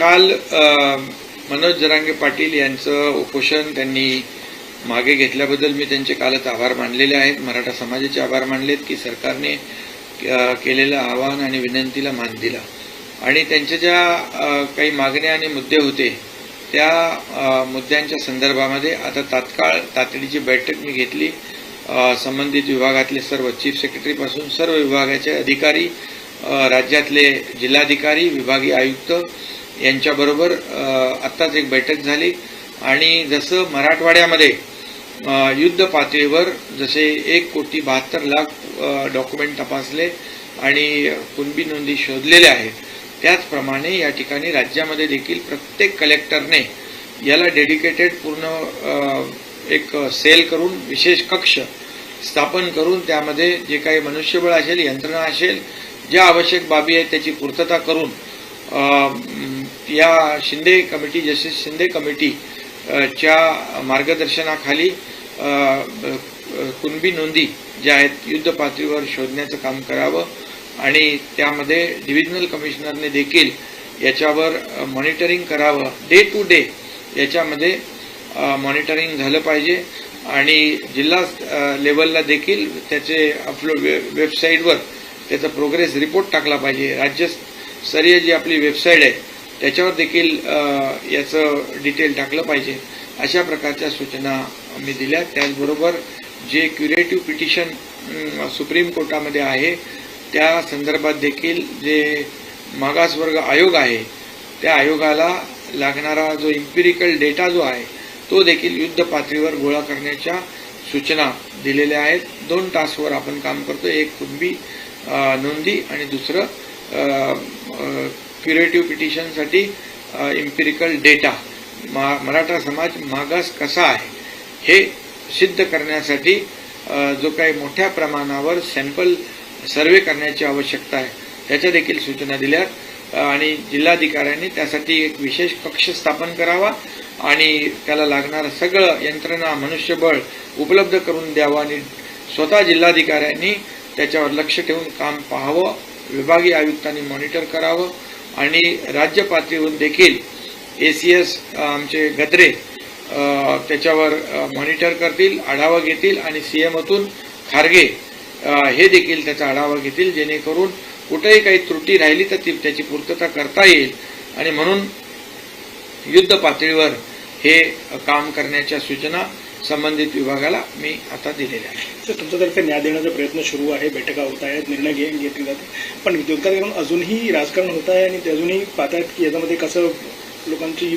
काल मनोज जरांगे पाटील यांचं उपोषण त्यांनी मागे घेतल्याबद्दल मी त्यांचे कालच आभार मानलेले आहेत. मराठा समाजाचे आभार मानलेत की सरकारने केलेलं आवाहन आणि विनंतीला मान दिला आणि त्यांच्या ज्या काही मागण्या आणि मुद्दे होते त्या मुद्द्यांच्या संदर्भामध्ये आता तातडीची बैठक मी घेतली. संबंधित विभागातले सर्व चीफ सेक्रेटरी पासून सर्व विभागाचे अधिकारी, राज्यातले जिल्हाधिकारी, विभागीय आयुक्त यांच्याबरोबर आत्ताच एक बैठक झाली आणि जसं मराठवाड्यामध्ये युद्ध पातळीवर जसे 1,72,00,000 डॉक्युमेंट तपासले आणि कुणबी नोंदी शोधलेल्या आहेत, त्याचप्रमाणे या ठिकाणी राज्यामध्ये देखील प्रत्येक कलेक्टरने याला डेडिकेटेड पूर्ण एक सेल करून विशेष कक्ष स्थापन करून त्यामध्ये जे काही मनुष्यबळ असेल, यंत्रणा असेल, ज्या आवश्यक बाबी आहेत त्याची पूर्तता करून या शिंदे कमिटी, जस्टिस शिंदे कमिटीच्या मार्गदर्शनाखाली कुणबी नोंदी ज्या आहेत युद्ध पातळीवर शोधण्याचं काम करावं आणि त्यामध्ये डिव्हिजनल कमिशनरने देखील याच्यावर मॉनिटरिंग करावं. डे टू डे याच्यामध्ये मॉनिटरिंग झालं पाहिजे आणि जिल्हा लेवलला देखील त्याचे अपलोड वेबसाईटवर त्याचा प्रोग्रेस रिपोर्ट टाकला पाहिजे. राज्यस्तरीय जी आपली वेबसाईट आहे त्याच्यावर देखील याचं डिटेल टाकलं पाहिजे. अशा प्रकारच्या सूचना मी दिल्या. त्याचबरोबर जे क्युरेटिव्ह पिटिशन सुप्रीम कोर्टामध्ये आहे त्या संदर्भात देखील जे मागासवर्ग आयोग आहे त्या आयोगाला लागणारा जो इम्पिरिकल डेटा जो आहे तो देखील युद्ध पातळीवर गोळा करण्याच्या सूचना दिलेल्या आहेत. 2 टास्कवर आपण काम करतो. एक कुणबी नोंदी आणि दुसरं क्युरेटिव्ह पिटिशनसाठी इम्पिरिकल डेटा. मराठा समाज मागास कसा आहे हे सिद्ध करण्यासाठी जो काही मोठ्या प्रमाणावर सॅम्पल सर्वे करण्याची आवश्यकता आहे त्याच्या देखील सूचना दिल्यात आणि जिल्हाधिकाऱ्यांनी त्यासाठी एक विशेष कक्ष स्थापन करावा आणि त्याला लागणारं सगळं यंत्रणा, मनुष्यबळ उपलब्ध करून द्यावं आणि स्वतः जिल्हाधिकाऱ्यांनी त्याच्यावर लक्ष ठेवून काम पाहावं. विभागीय आयुक्तांनी मॉनिटर करावं आणि राज्य पातळीवरून देखील ACS आमचे गद्रे त्याच्यावर मॉनिटर करतील, आढावा घेतील आणि CMतून खारगे हे देखील त्याचा आढावा घेतील जेणेकरून कुठेही काही त्रुटी राहिली तर त्याची पूर्तता करता येईल आणि म्हणून युद्ध पातळीवर हे काम करण्याच्या सूचना संबंधित विभागाला मी आता दिलेल्या आहेत. तुमच्यातर्फे न्याय देण्याचा प्रयत्न सुरू आहे, बैठका होत आहेत, निर्णय घेतले जाते, पण विरोधकांकडून अजूनही राजकारण होत आहे आणि ते अजूनही पाहतायत की याच्यामध्ये कसं लोकांची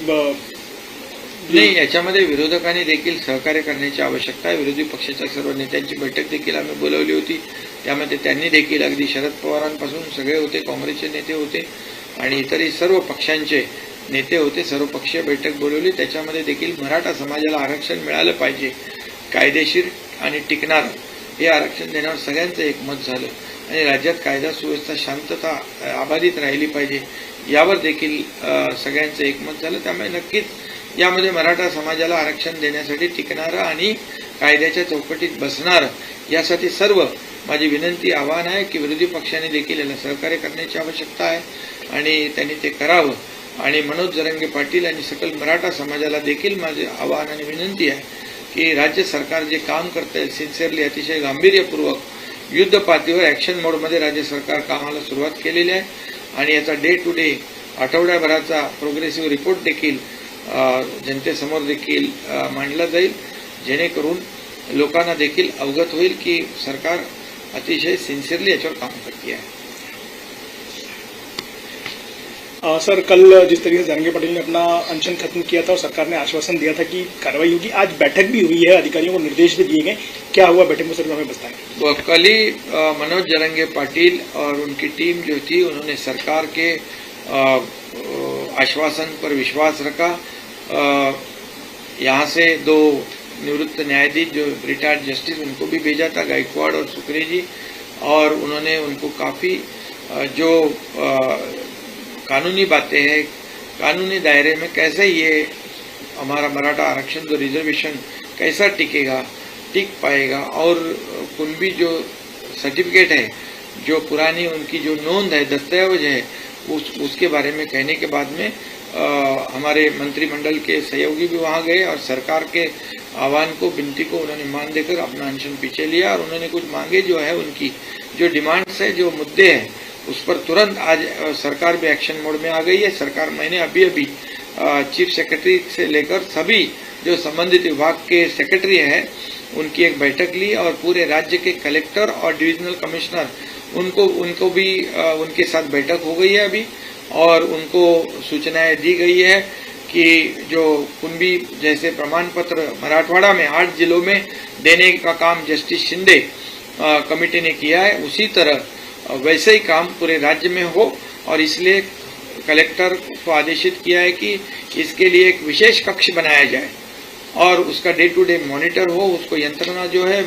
नाही. याच्यामध्ये विरोधकांनी देखील सहकार्य करण्याची आवश्यकता आहे. विरोधी पक्षाच्या सर्व नेत्यांची बैठक देखील आम्ही बोलवली होती. त्यामध्ये त्यांनी देखील अगदी शरद पवारांपासून सगळे होते, काँग्रेसचे नेते होते आणि इतरही सर्व पक्षांचे नेते होते. सर्वपक्षीय बैठक बोलवली. त्याच्यामध्ये देखील मराठा समाजाला आरक्षण मिळालं पाहिजे, कायदेशीर आणि टिकणारं हे आरक्षण देण्यावर सगळ्यांचं एकमत झालं आणि राज्यात कायदा सुव्यवस्था, शांतता अबाधित राहिली पाहिजे यावर देखील सगळ्यांचं एकमत झालं. त्यामुळे नक्कीच यामध्ये मराठा समाजाला आरक्षण देण्यासाठी टिकणारं आणि कायद्याच्या चौकटीत बसणारं यासाठी सर्व माझी विनंती, आवाहन आहे की विरोधी पक्षाने देखील याला सहकार्य करण्याची आवश्यकता आहे आणि त्यांनी ते करावं. आणि मनोज जरांगे पाटील आणि सकल मराठा समाजाला देखील माझे आवाहन आणि विनंती आहे की राज्य सरकार जे काम करत आहे सिन्सिअरली, अतिशय गांभीर्यपूर्वक युद्ध पातळीवर ॲक्शन मोडमध्ये राज्य सरकार कामाला सुरुवात केलेली आहे आणि याचा डे टू डे आठवड्याभराचा प्रोग्रेसिव्ह रिपोर्ट देखील जनतेसमोर देखील मांडला जाईल जेणेकरून लोकांना देखील अवगत होईल की सरकार अतिशय सिन्सिअरली याच्यावर काम करते आहे. सर, कल जिस तरीके से जरांगे पाटिल ने अपना अनशन खत्म किया था और सरकार ने आश्वासन दिया था कि कार्रवाई होगी, आज बैठक भी हुई है, अधिकारियों को निर्देश भी दिए गए, क्या हुआ बैठक में सर हमें बताएं. कल ही मनोज जरांगे पाटिल और उनकी टीम जो थी उन्होंने सरकार के आश्वासन पर विश्वास रखा. यहाँ से 2 निवृत्त न्यायाधीश जो रिटायर्ड जस्टिस उनको भी भेजा था, गायकवाड़ और सुकरे जी, और उन्होंने उनको काफ़ी जो कानूनी बातें हैं, कानूनी दायरे में कैसे ये हमारा मराठा आरक्षण जो रिजर्वेशन कैसा टिक पाएगा और कुणबी जो सर्टिफिकेट है, जो पुरानी उनकी जो नोंद है, दस्तावेज है, उसके बारे में कहने के बाद में हमारे मंत्रिमंडल के सहयोगी भी वहां गए और सरकार के आह्वान को, विनती को उन्होंने मान देकर अपना अनशन पीछे लिया और उन्होंने कुछ मांगे जो है, उनकी जो डिमांड्स है, जो मुद्दे हैं, उस पर तुरंत आज सरकार भी एक्शन मोड में आ गई है। सरकार, मैंने अभी चीफ सेक्रेटरी से लेकर सभी जो संबंधित विभाग के सेक्रेटरी हैं उनकी एक बैठक ली और पूरे राज्य के कलेक्टर और डिविजनल कमिश्नर उनको भी उनके साथ बैठक हो गई है अभी, और उनको सूचनाएं दी गई है कि जो कुंभी जैसे प्रमाण पत्र मराठवाड़ा में 8 जिलों में देने का काम जस्टिस शिंदे कमेटी ने किया है, उसी तरह वैसे ही काम पूरे राज्य में हो। और इसलिए कलेक्टर को आदेशित किया है कि इसके लिए एक विशेष कक्ष बनाया जाए और उसका डे टू डे मॉनिटर हो, उसको यंत्रणा जो है,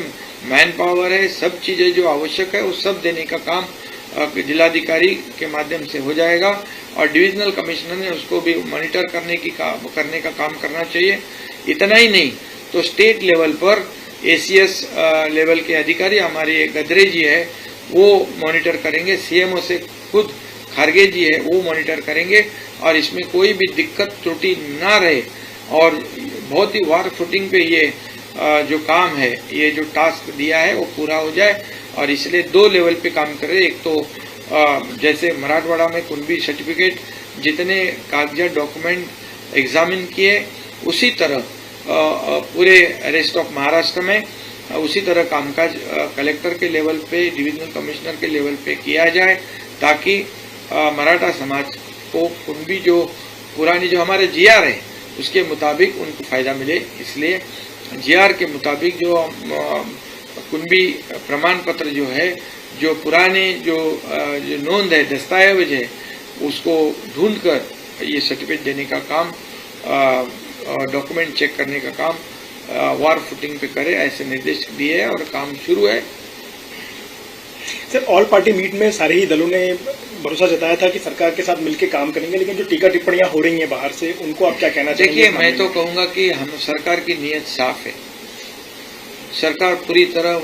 मैन पावर है, सब चीजें जो आवश्यक है, वो सब देने का काम जिलाधिकारी के माध्यम से हो जाएगा और डिविजनल कमिश्नर ने उसको भी मॉनिटर करने का काम करना चाहिए। इतना ही नहीं तो स्टेट लेवल पर एसीएस लेवल के अधिकारी, हमारे गदरे जी है, वो मॉनिटर करेंगे। सीएमओ से खुद खारगे जी है, वो मॉनिटर करेंगे और इसमें कोई भी दिक्कत त्रुटि ना रहे और बहुत ही वार फुटिंग पे ये जो काम है, ये जो टास्क दिया है वो पूरा हो जाए। और इसलिए 2 लेवल पे काम कर रहे हैं। एक तो जैसे मराठवाड़ा में कुंभी सर्टिफिकेट जितने कागजात डॉक्यूमेंट एग्जामिन किए, उसी तरह पूरे रेस्ट ऑफ महाराष्ट्र में उसी तरह कामकाज कलेक्टर के लेवल पे, डिविजनल कमिश्नर के लेवल पे किया जाए, ताकि मराठा समाज को कुंभी जो पुरानी जो हमारे जीआर है उसके मुताबिक उनको फायदा मिले। इसलिए जीआर के मुताबिक जो कुंभी प्रमाण पत्र जो है, जो पुराने जो नोंद है, दस्तावेज है, उसको ढूंढकर ये सर्टिफिकेट देने का काम, डॉक्यूमेंट चेक करने का काम वार फुटिंग पे करे, ऐसे निर्देश दिए हैं और काम शुरू है। सर, ऑल पार्टी मीट में सारे ही दलों ने भरोसा जताया था कि सरकार के साथ मिलकर काम करेंगे, लेकिन जो टीका टिप्पणियां हो रही हैं बाहर से, उनको आप क्या कहना चाहेंगे? देखिए, मैं तो कहूंगा कि हम सरकार की नीयत साफ है। सरकार पूरी तरह,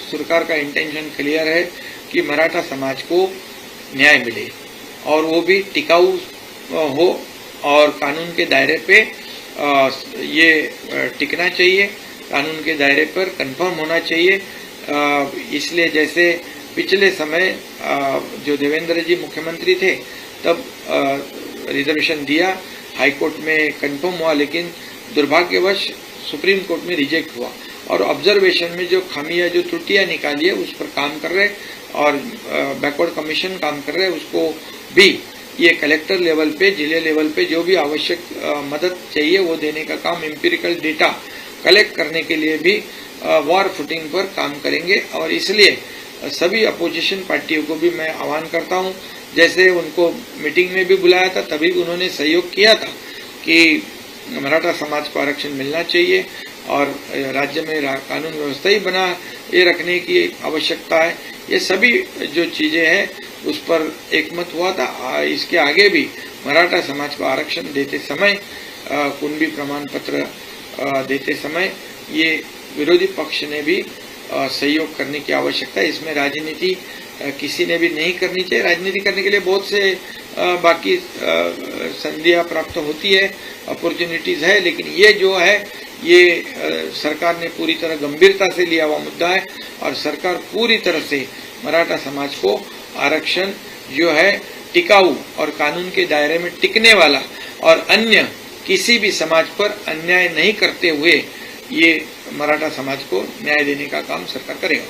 सरकार का इंटेंशन क्लियर है कि मराठा समाज को न्याय मिले और वो भी टिकाऊ हो और कानून के दायरे पे ये टिकना चाहिए, कानून के दायरे पर कंफर्म होना चाहिए। इसलिए जैसे पिछले समय जो देवेंद्र जी मुख्यमंत्री थे तब रिजर्वेशन दिया, हाई कोर्ट में कंफर्म हुआ, लेकिन दुर्भाग्यवश सुप्रीम कोर्ट में रिजेक्ट हुआ और ऑब्जर्वेशन में जो खामियां, जो त्रुटियां निकाली है, उस पर काम कर रहे और बैकवर्ड कमीशन काम कर रहे हैं। उसको भी ये कलेक्टर लेवल पे, जिले लेवल पे जो भी आवश्यक मदद चाहिए वो देने का काम, एम्पिरिकल डेटा कलेक्ट करने के लिए भी वॉर फुटिंग पर काम करेंगे। और इसलिए सभी अपोजिशन पार्टियों को भी मैं आह्वान करता हूं, जैसे उनको मीटिंग में भी बुलाया था तभी उन्होंने सहयोग किया था कि मराठा समाज को आरक्षण मिलना चाहिए और राज्य में कानून व्यवस्था ही बना ये रखने की आवश्यकता है। ये सभी जो चीजें हैं उस पर एकमत हुआ था। इसके आगे भी मराठा समाज को आरक्षण देते समय, कुंभी प्रमाण पत्र देते समय ये विरोधी पक्ष ने भी सहयोग करने की आवश्यकता है। इसमें राजनीति किसी ने भी नहीं करनी चाहिए। राजनीति करने के लिए बहुत से बाकी संधियां प्राप्त होती है, अपॉर्चुनिटीज है, लेकिन ये जो है ये सरकार ने पूरी तरह गंभीरता से लिया हुआ मुद्दा है और सरकार पूरी तरह से मराठा समाज को आरक्षण जो है टिकाऊ और कानून के दायरे में टिकने वाला और अन्य किसी भी समाज पर अन्याय नहीं करते हुए ये मराठा समाज को न्याय देने का काम सरकार करेगा।